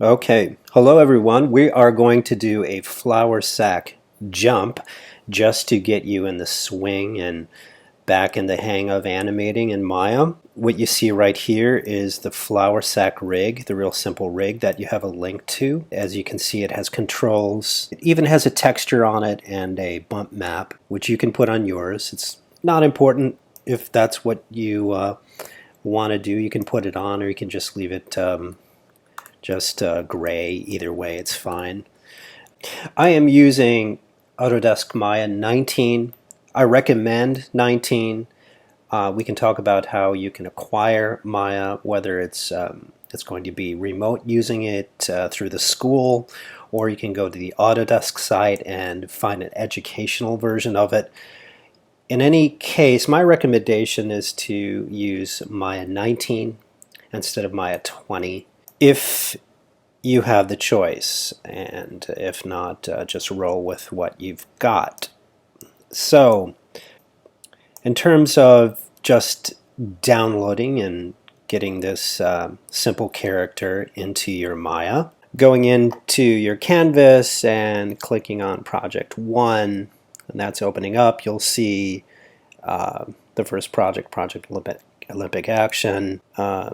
Okay, hello everyone. We are going to do a flour sack jump just to get you in the swing and back in the hang of animating in Maya. What you see right here is the flour sack rig, the real simple rig that you have a link to. As you can see, it has controls. It even has a texture on it and a bump map, which you can put on yours. It's not important if that's what you want to do. You can put it on, or you can just leave it just gray. Either way, it's fine. I am using Autodesk Maya 19. I recommend 19. We can talk about how you can acquire Maya, whether it's going to be remote using it through the school, or you can go to the Autodesk site and find an educational version of it. In any case, my recommendation is to use Maya 19 instead of Maya 20. If you have the choice, and if not, just roll with what you've got. So, in terms of just downloading and getting this simple character into your Maya, going into your canvas and clicking on Project 1, and that's opening up, you'll see the first project, Project Olympic Action.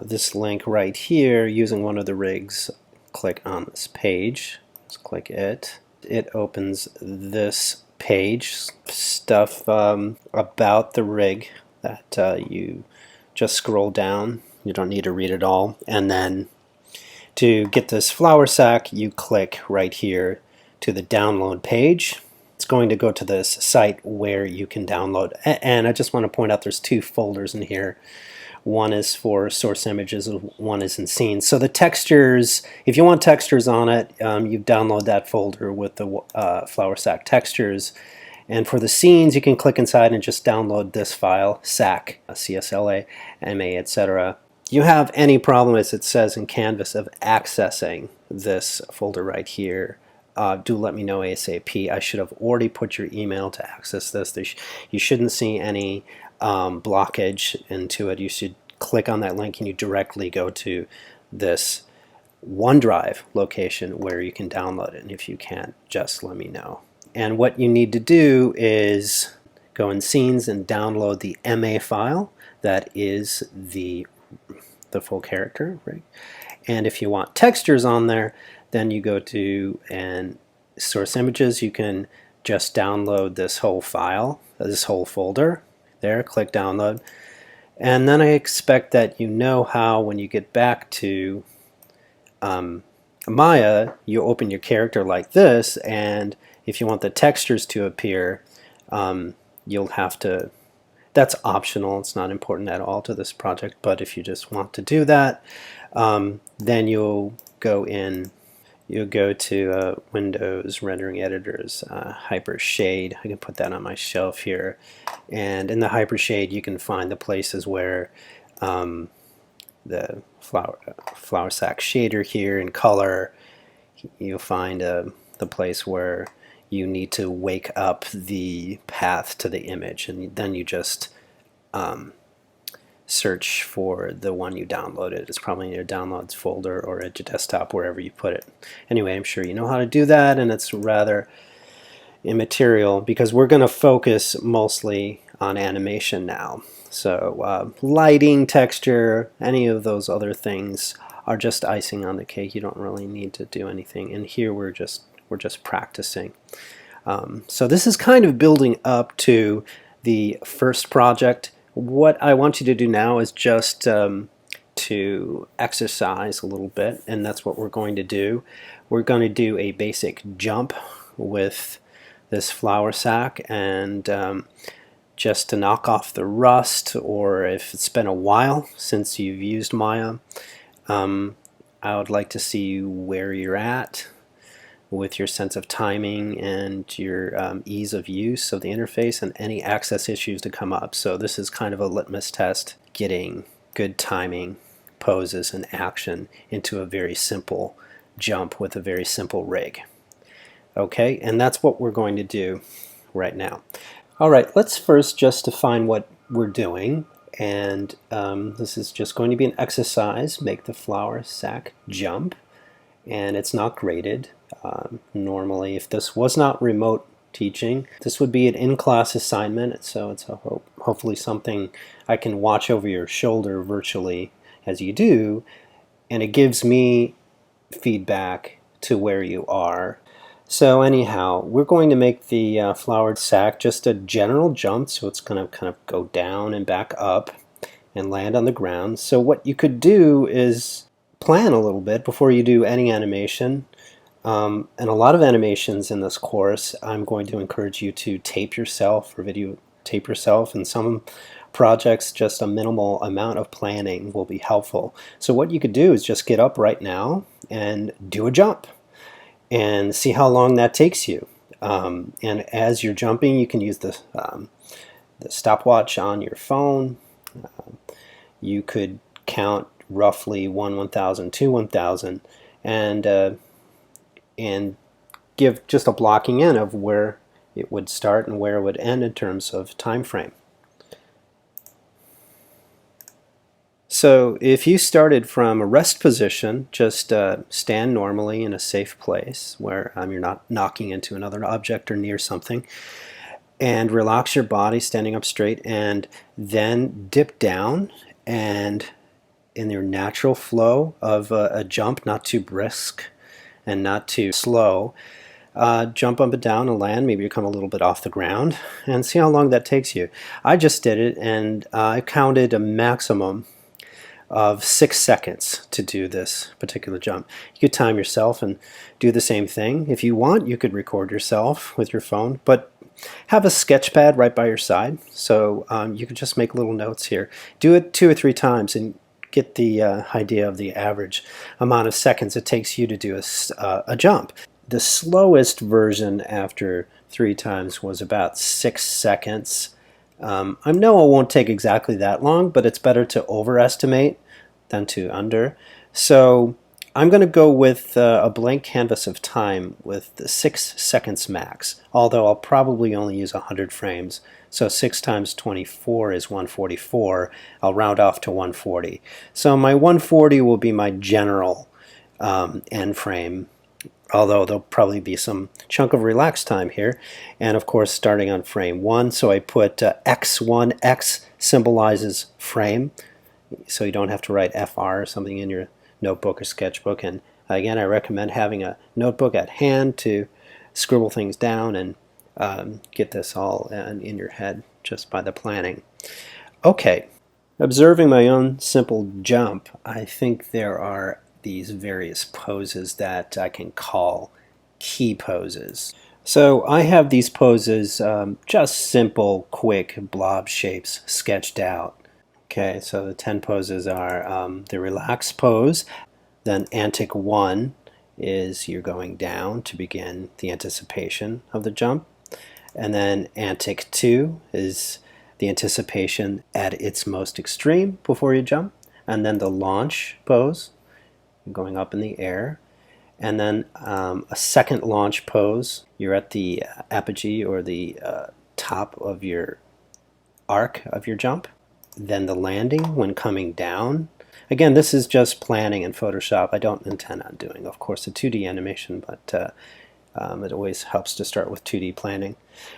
This link right here, using one of the rigs, click on this page. Let's click it. It opens this page, stuff about the rig that you just scroll down. You don't need to read it all. And then to get this flour sack, you click right here to the download page. It's going to go to this site where you can download. And I just want to point out there's two folders in here. One is for source images, one is in scenes. So the textures, if you want textures on it, you download that folder with the flour sack textures. And for the scenes, you can click inside and just download this file, sack, CSLA, MA, etc. You have any problem, as it says in Canvas, of accessing this folder right here, do let me know ASAP. I should have already put your email to access this. You shouldn't see any blockage into it. You should click on that link and you directly go to this OneDrive location where you can download it. And if you can't, just let me know. And what you need to do is go in Scenes and download the MA file. That is the full character, right? And if you want textures on there, then you go to and source images. You can just download this whole file, this whole folder. There, click download. And then I expect that you know how, when you get back to Maya, you open your character like this, and if you want the textures to appear, you'll have to, that's optional, it's not important at all to this project, but if you just want to do that, then you'll go to Windows Rendering Editors, Hypershade. I can put that on my shelf here. And in the Hypershade, you can find the places where the flour sack shader here in color, you'll find the place where you need to wake up the path to the image. And then you just search for the one you downloaded. It's probably in your downloads folder or at your desktop, wherever you put it. Anyway, I'm sure you know how to do that, and it's rather immaterial because we're going to focus mostly on animation now. So lighting, texture, any of those other things are just icing on the cake. You don't really need to do anything. And here we're just practicing. So this is kind of building up to the first project. What I want you to do now is just to exercise a little bit, and that's what we're going to do. We're going to do a basic jump with this flour sack, and just to knock off the rust, or if it's been a while since you've used Maya, I would like to see where you're at with your sense of timing and your ease of use of the interface, and any access issues to come up. So this is kind of a litmus test, getting good timing, poses, and action into a very simple jump with a very simple rig. Okay, and that's what we're going to do right now. All right, let's first just define what we're doing. And this is just going to be an exercise, make the flour sack jump. and it's not graded. Normally, if this was not remote teaching, this would be an in-class assignment, so it's hopefully something I can watch over your shoulder virtually as you do, and it gives me feedback to where you are. So anyhow, we're going to make the flowered sack just a general jump, so it's going to kind of go down and back up and land on the ground. So what you could do is plan a little bit before you do any animation. And a lot of animations in this course, I'm going to encourage you to tape yourself or videotape yourself. In some projects, just a minimal amount of planning will be helpful. So what you could do is just get up right now and do a jump and see how long that takes you. And as you're jumping, you can use the stopwatch on your phone. You could count roughly 1,000, 2, 1,000, and give just a blocking in of where it would start and where it would end in terms of time frame. So if you started from a rest position, just stand normally in a safe place where you're not knocking into another object or near something, and relax your body standing up straight, and then dip down, and in your natural flow of a jump, not too brisk and not too slow, jump up and down and land. Maybe you come a little bit off the ground and see how long that takes you. I just did it, and I counted a maximum of 6 seconds to do this particular jump. You could time yourself and do the same thing. If you want, you could record yourself with your phone, but have a sketch pad right by your side, so you can just make little notes here. Do it 2 or 3 times and get the idea of the average amount of seconds it takes you to do a jump. The slowest version after 3 times was about 6 seconds. I know it won't take exactly that long, but it's better to overestimate than to under. So I'm going to go with a blank canvas of time with the 6 seconds max, although I'll probably only use 100 frames. So 6 times 24 is 144. I'll round off to 140. So my 140 will be my general end frame, although there'll probably be some chunk of relaxed time here. And of course, starting on frame 1, so I put X1, X symbolizes frame, so you don't have to write FR or something in your notebook or sketchbook. And again, I recommend having a notebook at hand to scribble things down and get this all in your head just by the planning. Okay, observing my own simple jump, I think there are these various poses that I can call key poses. So I have these poses, just simple, quick blob shapes sketched out. Okay, so the 10 poses are the relax pose, then antic 1 is you're going down to begin the anticipation of the jump, and then antic 2 is the anticipation at its most extreme before you jump, and then the launch pose, going up in the air, and then a second launch pose, you're at the apogee or the top of your arc of your jump, then the landing when coming down. Again, this is just planning in Photoshop. I don't intend on doing, of course, a 2D animation, but it always helps to start with 2D planning.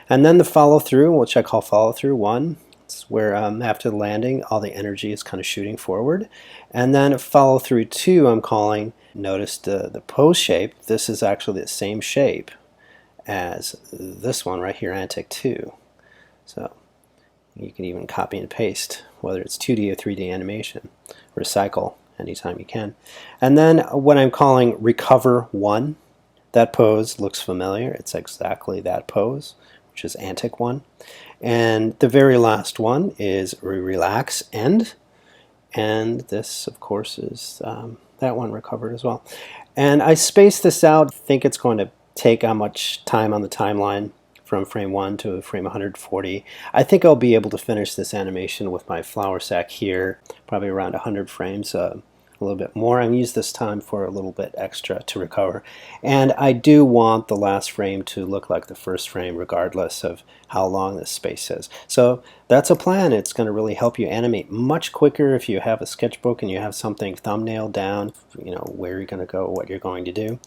And then the follow-through, which I call follow-through 1. It's where after the landing, all the energy is kind of shooting forward. And then follow-through 2, I'm calling, notice the pose shape. This is actually the same shape as this one right here, antic 2. So you can even copy and paste, whether it's 2D or 3D animation. Recycle anytime you can. And then what I'm calling recover 1. That pose looks familiar. It's exactly that pose, which is antic 1. And the very last one is relax end. And this, of course, is that one recovered as well. And I spaced this out. I think it's going to take how much time on the timeline from frame 1 to frame 140. I think I'll be able to finish this animation with my flour sack here, probably around 100 frames a little bit more. I'm use this time for a little bit extra to recover. And I do want the last frame to look like the first frame regardless of how long this space is. So that's a plan. It's going to really help you animate much quicker if you have a sketchbook and you have something thumbnailed down, you know, where you're going to go, what you're going to do.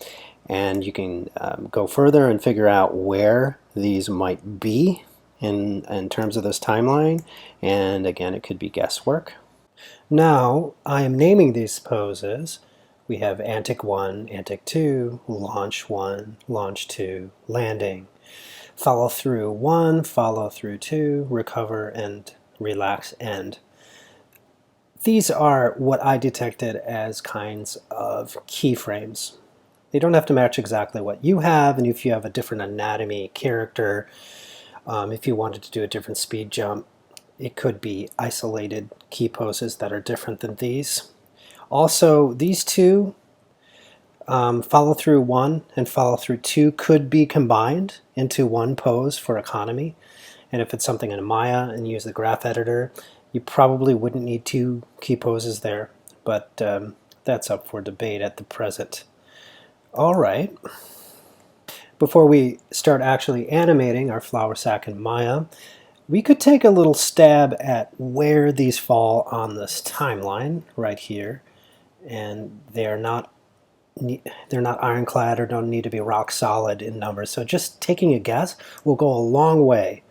And you can go further and figure out where these might be in terms of this timeline. And again, it could be guesswork. Now I am naming these poses. We have Antic 1, Antic 2, Launch 1, Launch 2, Landing, Follow Through 1, Follow Through 2, Recover, and Relax, End. These are what I detected as kinds of keyframes. They don't have to match exactly what you have, and if you have a different anatomy character, if you wanted to do a different speed jump, it could be isolated key poses that are different than these. Also, these two, follow through 1 and follow through 2, could be combined into one pose for economy. And if it's something in Maya and use the graph editor, you probably wouldn't need 2 key poses there, but that's up for debate at the present. All right. Before we start actually animating our flower sack in Maya, we could take a little stab at where these fall on this timeline right here. And they're not ironclad or don't need to be rock solid in numbers. So just taking a guess will go a long way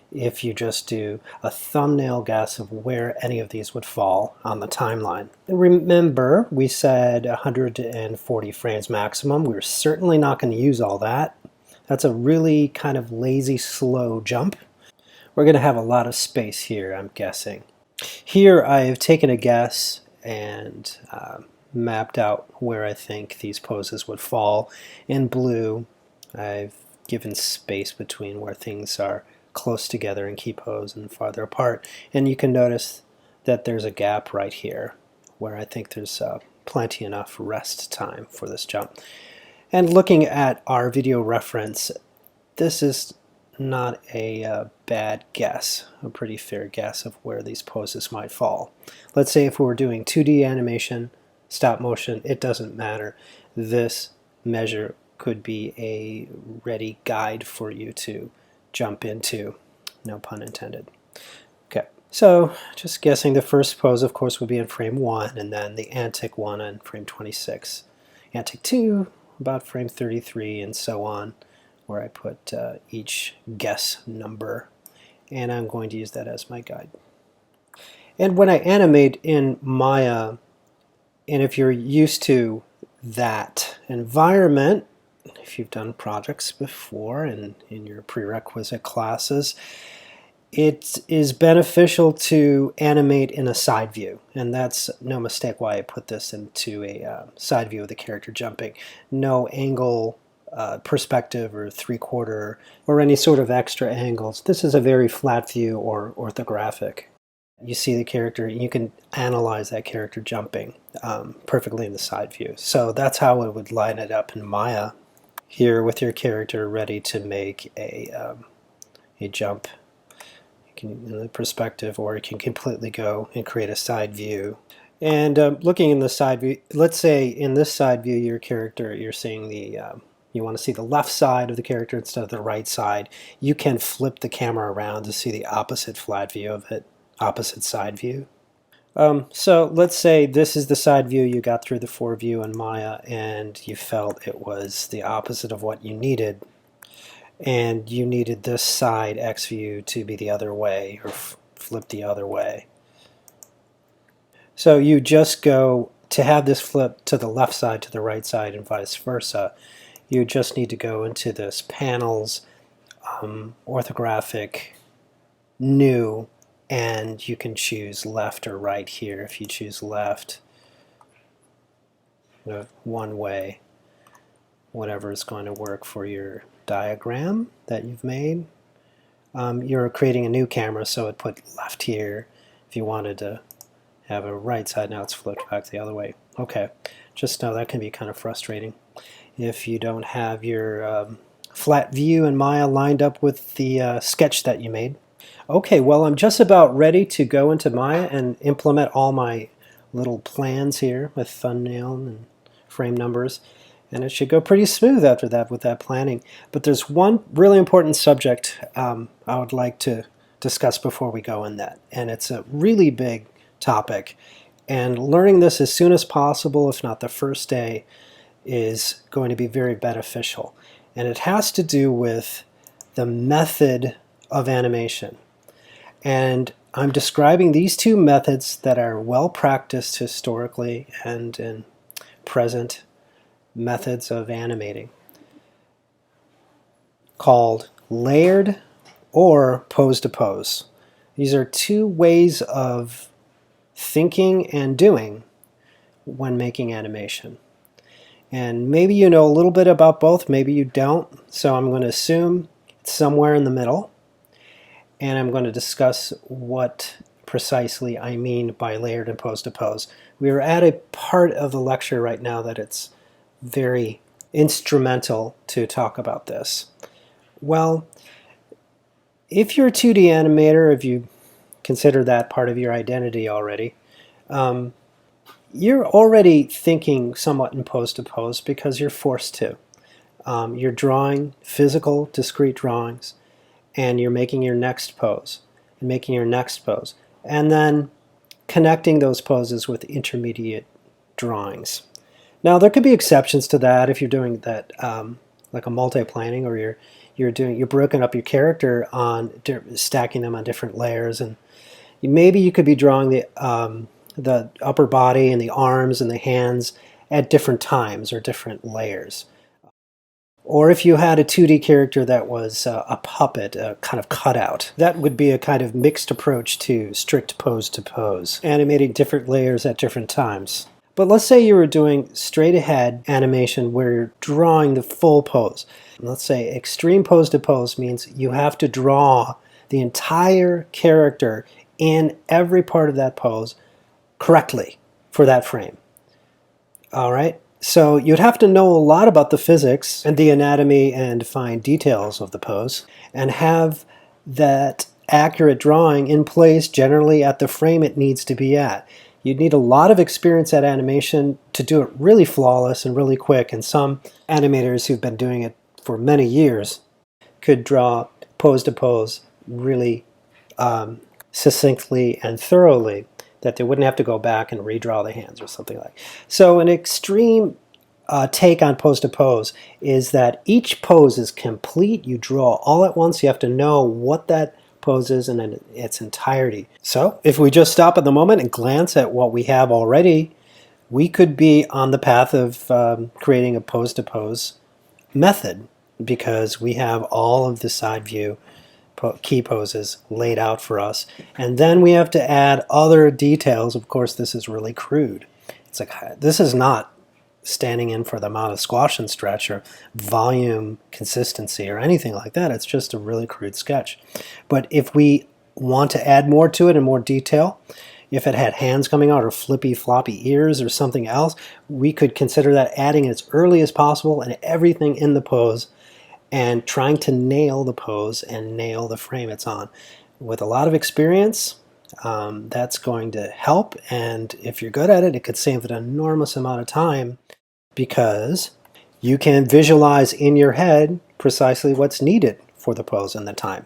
if you just do a thumbnail guess of where any of these would fall on the timeline. Remember, we said 140 frames maximum. We're certainly not going to use all that. That's a really kind of lazy, slow jump. We're going to have a lot of space here, I'm guessing. Here I've taken a guess and mapped out where I think these poses would fall. In blue, I've given space between where things are close together in key pose and farther apart. And you can notice that there's a gap right here where I think there's plenty enough rest time for this jump. And looking at our video reference, this is not a bad guess, a pretty fair guess of where these poses might fall. Let's say if we were doing 2D animation, stop motion, it doesn't matter. This measure could be a ready guide for you to jump into, no pun intended. Okay, so just guessing, the first pose of course would be in frame 1, and then the Antic 1 in frame 26. Antic 2 about frame 33, and so on, where I put each guess number, and I'm going to use that as my guide. And when I animate in Maya, and if you're used to that environment, if you've done projects before and in your prerequisite classes, it is beneficial to animate in a side view, and that's no mistake why I put this into a side view of the character jumping. No angle perspective or 3/4 or any sort of extra angles. This is a very flat view or orthographic. You see the character, you can analyze that character jumping perfectly in the side view. So that's how it would line it up in Maya here with your character ready to make a jump. You can in the perspective, or you can completely go and create a side view. And looking in the side view, let's say in this side view your character, you're seeing the you want to see the left side of the character instead of the right side. You can flip the camera around to see the opposite flat view of it, opposite side view. So let's say this is the side view you got through the 4-view in Maya, and you felt it was the opposite of what you needed, and you needed this side X view to be the other way, or flip the other way. So you just go to have this flip to the left side to the right side and vice versa. You just need to go into this panels, orthographic, new, and you can choose left or right here. If you choose left, one way, whatever is going to work for your diagram that you've made. You're creating a new camera, so it put left here. If you wanted to have a right side, now it's flipped back the other way. Okay, just know that can be kind of frustrating if you don't have your flat view in Maya lined up with the sketch that you made. Okay, well, I'm just about ready to go into Maya and implement all my little plans here with thumbnail and frame numbers, and it should go pretty smooth after that with that planning. But there's one really important subject I would like to discuss before we go in that, and it's a really big topic, and learning this as soon as possible, if not the first day, is going to be very beneficial. And it has to do with the method of animation. And I'm describing these two methods that are well practiced historically and in present methods of animating, called layered or pose to pose. These are two ways of thinking and doing when making animation. And maybe you know a little bit about both, maybe you don't, so I'm going to assume it's somewhere in the middle, and I'm going to discuss what precisely I mean by layered and pose to pose. We are at a part of the lecture right now that it's very instrumental to talk about this. Well, if you're a 2D animator, if you consider that part of your identity already, you're already thinking somewhat in pose to pose because you're forced to. You're drawing physical, discrete drawings, and you're making your next pose, and making your next pose, and then connecting those poses with intermediate drawings. Now, there could be exceptions to that if you're doing that, like a multi-planing, or you're broken up your character on stacking them on different layers, and maybe you could be drawing the upper body and the arms and the hands at different times or different layers. Or if you had a 2D character that was a puppet, a kind of cutout, that would be a kind of mixed approach to strict pose to pose, animating different layers at different times. But let's say you were doing straight ahead animation where you're drawing the full pose. Let's say extreme pose to pose means you have to draw the entire character in every part of that pose correctly for that frame. All right, so you'd have to know a lot about the physics and the anatomy and fine details of the pose, and have that accurate drawing in place generally at the frame it needs to be at. You'd need a lot of experience at animation to do it really flawless and really quick, and some animators who've been doing it for many years could draw pose to pose really succinctly and thoroughly, that they wouldn't have to go back and redraw the hands or something like. So an extreme take on pose to pose is that each pose is complete. You draw all at once. You have to know what that pose is in its entirety. So if we just stop at the moment and glance at what we have already, we could be on the path of creating a pose to pose method, because we have all of the side view key poses laid out for us, and then we have to add other details. Of course, this is really crude. It's like, this is not standing in for the amount of squash and stretch or volume consistency or anything like that. It's just a really crude sketch. But if we want to add more to it and more detail, if it had hands coming out or flippy floppy ears or something else, we could consider that adding as early as possible and everything in the pose, and trying to nail the pose and nail the frame it's on. With a lot of experience, that's going to help, and if you're good at it, it could save an enormous amount of time, because you can visualize in your head precisely what's needed for the pose and the time.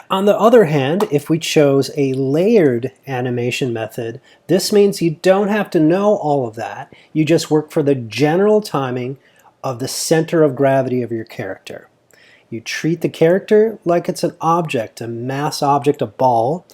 On the other hand, if we chose a layered animation method, this means you don't have to know all of that. You just work for the general timing of the center of gravity of your character. You treat the character like it's an object, a mass object, a ball,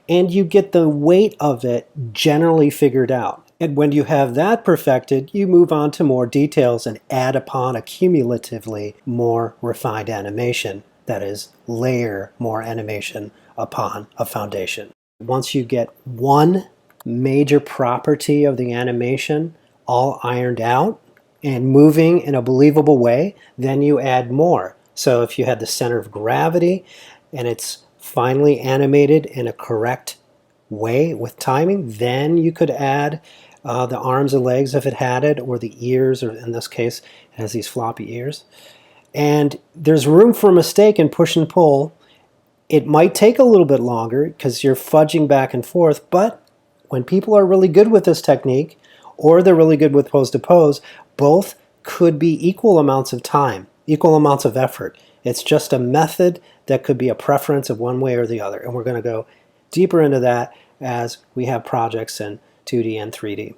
and you get the weight of it generally figured out. And when you have that perfected, you move on to more details and add upon accumulatively more refined animation. That is, layer more animation upon a foundation. Once you get one major property of the animation all ironed out and moving in a believable way, then you add more. So if you had the center of gravity and it's finally animated in a correct way with timing, then you could add the arms and legs if it had it, or the ears, or in this case it has these floppy ears. And there's room for mistake and push and pull. It might take a little bit longer because you're fudging back and forth, but when people are really good with this technique, or they're really good with pose to pose, both could be equal amounts of time, equal amounts of effort. It's just a method that could be a preference of one way or the other. And we're going to go deeper into that as we have projects in 2D and 3D.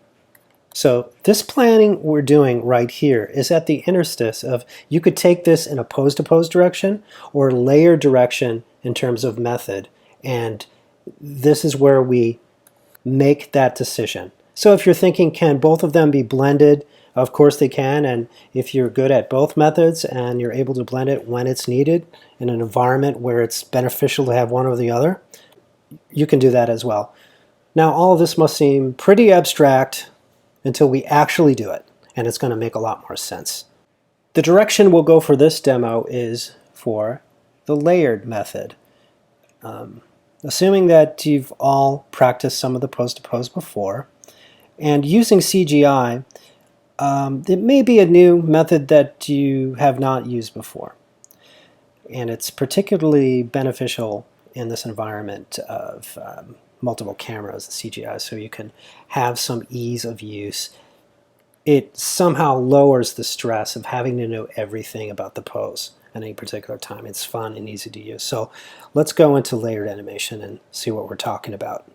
So this planning we're doing right here is at the interstice of, you could take this in a pose-to-pose direction or layer direction in terms of method. And this is where we make that decision. So if you're thinking, can both of them be blended? Of course they can. And if you're good at both methods and you're able to blend it when it's needed in an environment where it's beneficial to have one or the other, you can do that as well. Now, all of this must seem pretty abstract until we actually do it, and it's going to make a lot more sense. The direction we'll go for this demo is for the layered method. Assuming that you've all practiced some of the pose-to-pose before, and using CGI, it may be a new method that you have not used before. And it's particularly beneficial in this environment of multiple cameras, CGI, so you can have some ease of use. It somehow lowers the stress of having to know everything about the pose at any particular time. It's fun and easy to use. So let's go into layered animation and see what we're talking about.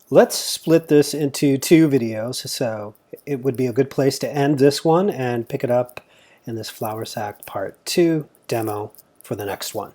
Let's split this into two videos, so it would be a good place to end this one and pick it up in this flower sack part 2 demo for the next one.